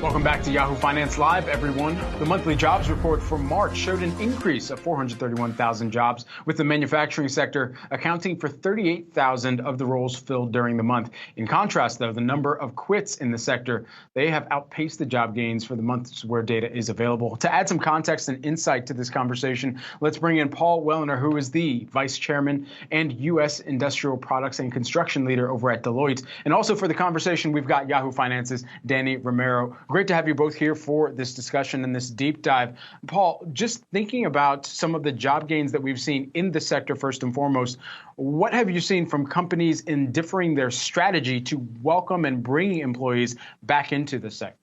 Welcome back to Yahoo Finance Live, everyone. The monthly jobs report for March showed an increase of 431,000 jobs, with the manufacturing sector accounting for 38,000 of the roles filled during the month. In contrast, though, the number of quits in the sector, they have outpaced the job gains for the months where data is available. To add some context and insight to this conversation, let's bring in Paul Wellener, who is the Vice Chairman and U.S. Industrial Products and Construction Leader over at Deloitte. And also for the conversation, we've got Yahoo Finance's Danny Romero. Great to have you both here for this discussion and this deep dive. Paul, just thinking about some of the job gains that we've seen in the sector first and foremost, what have you seen from companies in differing their strategy to welcome and bring employees back into the sector?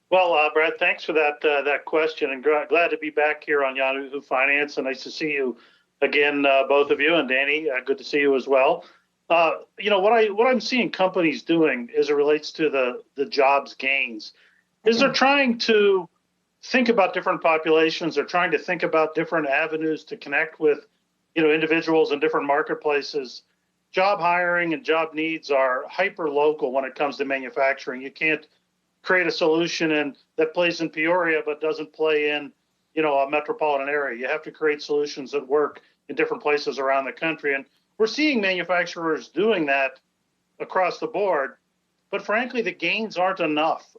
Well, Brad, thanks for that question, and glad to be back here on Yahoo Finance. And nice to see you again, both of you, and Danny, good to see you as well. What I'm seeing companies doing as it relates to the jobs gains is they're trying to think about different populations. They're trying to think about different avenues to connect with, individuals in different marketplaces. Job hiring and job needs are hyper local when it comes to manufacturing. You can't create a solution that plays in Peoria but doesn't play in, a metropolitan area. You have to create solutions that work in different places around the country. And we're seeing manufacturers doing that across the board, but frankly, the gains aren't enough.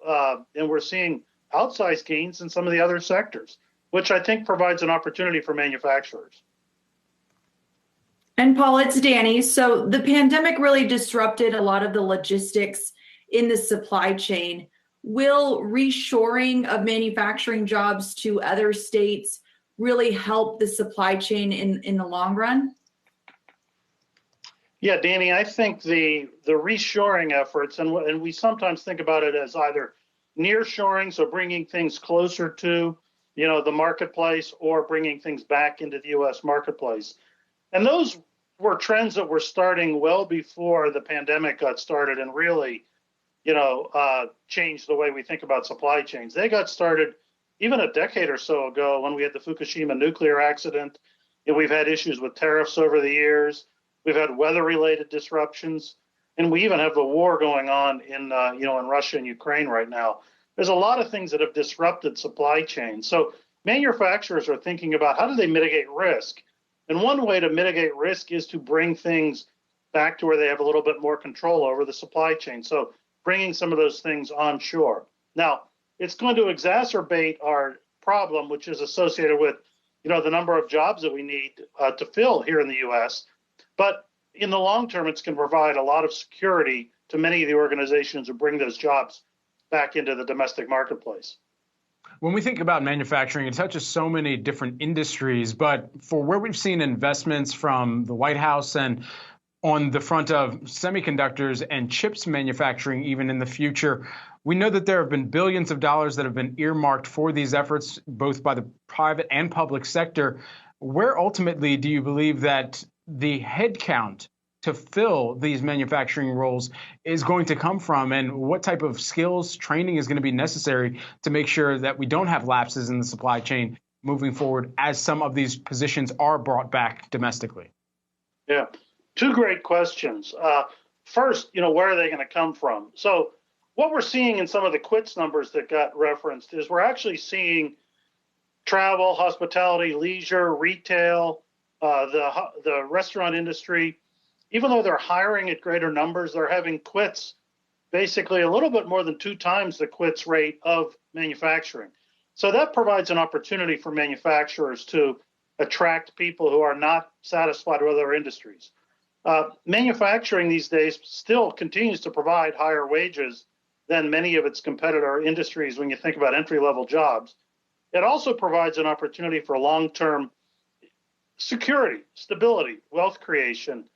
And we're seeing outsized gains in some of the other sectors, which I think provides an opportunity for manufacturers. And Paul, it's Danny. So the pandemic really disrupted a lot of the logistics in the supply chain. Will reshoring of manufacturing jobs to other states really help the supply chain in the long run? Yeah, Danny, I think the reshoring efforts, and we sometimes think about it as either nearshoring, so bringing things closer to, the marketplace, or bringing things back into the U.S. marketplace. And those were trends that were starting well before the pandemic got started and really, changed the way we think about supply chains. They got started even a decade or so ago when we had the Fukushima nuclear accident, and we've had issues with tariffs over the years. We've had weather-related disruptions, and we even have the war going on in Russia and Ukraine right now. There's a lot of things that have disrupted supply chains. So manufacturers are thinking about how do they mitigate risk, and one way to mitigate risk is to bring things back to where they have a little bit more control over the supply chain. So bringing some of those things onshore. Now, it's going to exacerbate our problem, which is associated with the number of jobs that we need to fill here in the U.S. But in the long term, it's going to provide a lot of security to many of the organizations who bring those jobs back into the domestic marketplace. When we think about manufacturing, it touches so many different industries, but for where we've seen investments from the White House and on the front of semiconductors and chips manufacturing, even in the future, we know that there have been billions of dollars that have been earmarked for these efforts, both by the private and public sector. Where ultimately do you believe that the headcount to fill these manufacturing roles is going to come from, and what type of skills training is going to be necessary to make sure that we don't have lapses in the supply chain moving forward as some of these positions are brought back domestically? Yeah, two great questions. First, where are they going to come from? So what we're seeing in some of the quits numbers that got referenced is we're actually seeing travel, hospitality, leisure, retail, the restaurant industry. Even though they're hiring at greater numbers, they're having quits basically a little bit more than 2 times the quits rate of manufacturing. So that provides an opportunity for manufacturers to attract people who are not satisfied with other industries. Manufacturing these days still continues to provide higher wages than many of its competitor industries when you think about entry-level jobs. It also provides an opportunity for long-term security, stability, wealth creation,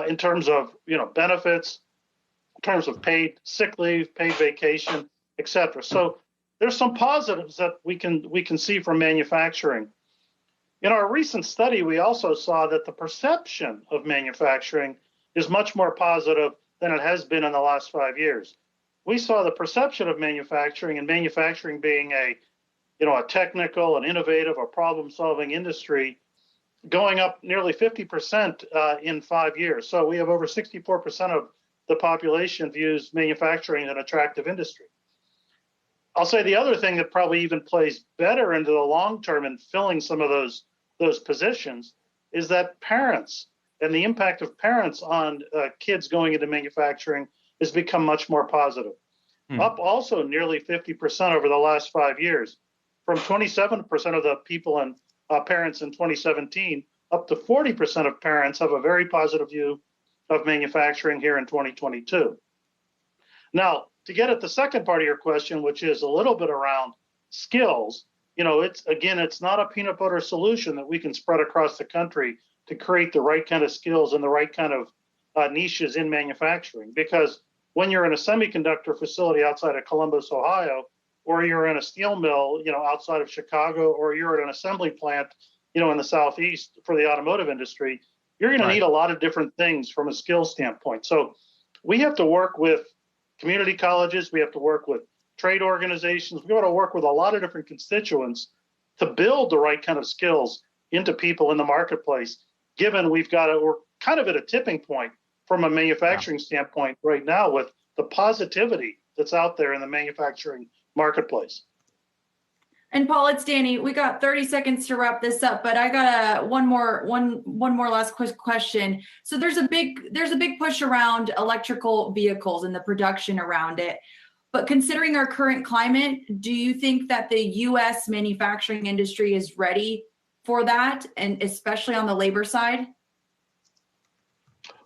in terms of benefits, in terms of paid sick leave, paid vacation, et cetera. So there's some positives that we can see from manufacturing. In our recent study, we also saw that the perception of manufacturing is much more positive than it has been in the last 5 years. We saw the perception of manufacturing, and manufacturing being a technical and innovative or problem-solving industry, going up nearly 50% in 5 years. So we have over 64% of the population views manufacturing an attractive industry. I'll say the other thing that probably even plays better into the long term in filling some of those positions is that parents and the impact of parents on kids going into manufacturing has become much more positive. Up also nearly 50% over the last 5 years, from 27% of the people and parents in 2017, up to 40% of parents have a very positive view of manufacturing here in 2022. Now, to get at the second part of your question, which is a little bit around skills, it's not a peanut butter solution that we can spread across the country to create the right kind of skills and the right kind of niches in manufacturing. Because when you're in a semiconductor facility outside of Columbus, Ohio, or you're in a steel mill, outside of Chicago, or you're at an assembly plant, in the Southeast for the automotive industry, you're going to need a lot of different things from a skill standpoint. So we have to work with community colleges. We have to work with trade organizations. We got to work with a lot of different constituents to build the right kind of skills into people in the marketplace, given we're kind of at a tipping point from a manufacturing standpoint right now with the positivity that's out there in the manufacturing marketplace. And Paul, it's Danny. We got 30 seconds to wrap this up, but I got one more last quick question. So there's a big push around electrical vehicles and the production around it. But considering our current climate, do you think that the U.S. manufacturing industry is ready for that, and especially on the labor side?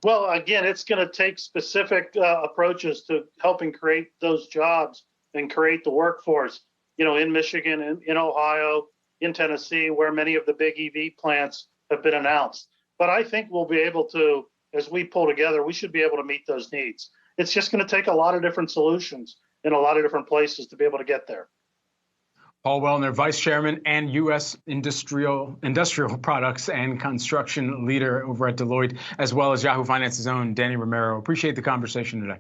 Well, again, it's going to take specific approaches to helping create those jobs and create the workforce, in Michigan, in Ohio, in Tennessee, where many of the big EV plants have been announced. But I think we'll be able to, as we pull together, we should be able to meet those needs. It's just going to take a lot of different solutions in a lot of different places to be able to get there. Paul Wellener, Vice Chairman and U.S. Industrial Products and Construction Leader over at Deloitte, as well as Yahoo Finance's own Danny Romero. Appreciate the conversation today.